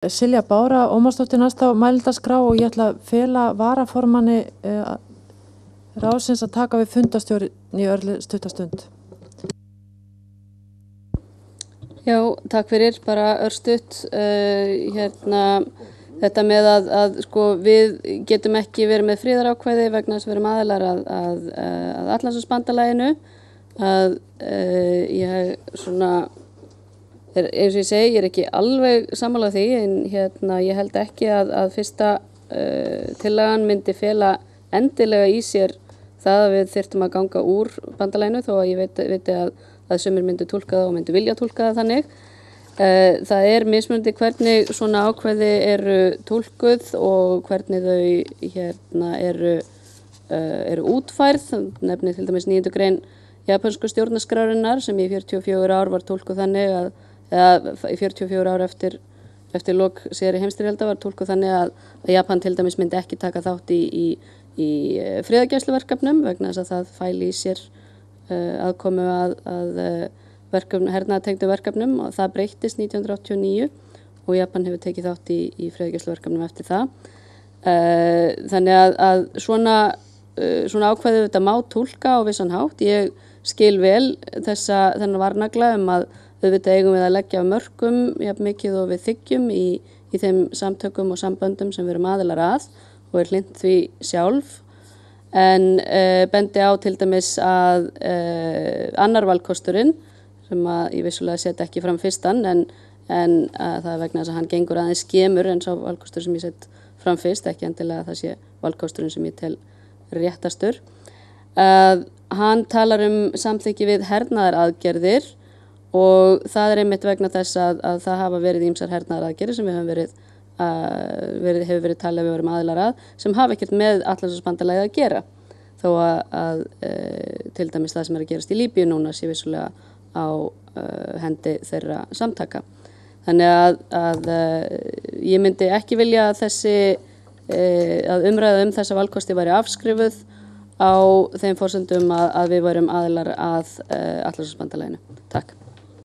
Silja Bára Ómarsdóttir næst á mælendaskrá og ég ætla að fela varaformanni ráðsins að taka við fundastjórn í örstutastund. Já, takk fyrir, bara örstutt. Þetta með að sko, við getum ekki verið með friðarákvæði vegna þess að við erum aðilar að Atlantshafsbandalaginu. Ég svona eins og ég segi, ég ekki alveg sammála því, en ég held ekki að fyrsta tillagan myndi fela endilega í sér það að við þyrftum að ganga úr bandalaginu, þó að ég veit að sumir myndu túlka það og myndu vilja túlka það þannig. Það mismunandi hvernig svona ákvæði eru túlkuð og hvernig þau eru útfærð. Nefnir til dæmis 9. grein japansku stjórnarskrárinnar sem í 44 ár var túlkuð þannig eða í 44 ár eftir lok síðari heimsstyrjalda var túlkuð þannig að Japan til dæmis myndi ekki taka þátt í friðargæsluverkefnum vegna þess að það fæli í sér aðkomu að hernaðartengdum verkefnum, og það breyttist 1989 og Japan hefur tekið þátt í friðargæsluverkefnum eftir það. Þannig að svona ákvæði þetta má túlka á vissan hátt. Ég skil vel þennan varnagla að auðvitað eigum við að leggja af mörkum jafn mikið og við þiggjum í þeim samtökum og samböndum sem við erum aðilar að og hlynnt því sjálf, en bendi á til dæmis að annar valkosturinn sem að ég vissulega set ekki fram fyrstan, en það vegna þess að hann gengur aðeins skemur en sá valkostur sem ég set fram fyrst, ekki endilega að það sé valkosturinn sem ég tel réttastur. Hann talar samþykki við hernaðaraðgerðir og það einmitt vegna þess að það hafa verið ýmsar hernaðaraðgerðir sem við hefur verið talið að við verum aðilar að, sem hafa ekkert með Atlantshafsbandalagið að gera, þó að til dæmis það sem að gerast í Líbíu núna sé vissulega á hendi þeirra samtaka. Þannig að ég myndi ekki vilja að umræða þessa valkosti væri afskrifuð á þeim forsendum að við værum aðilar að Atlantshafsbandalaginu. Takk.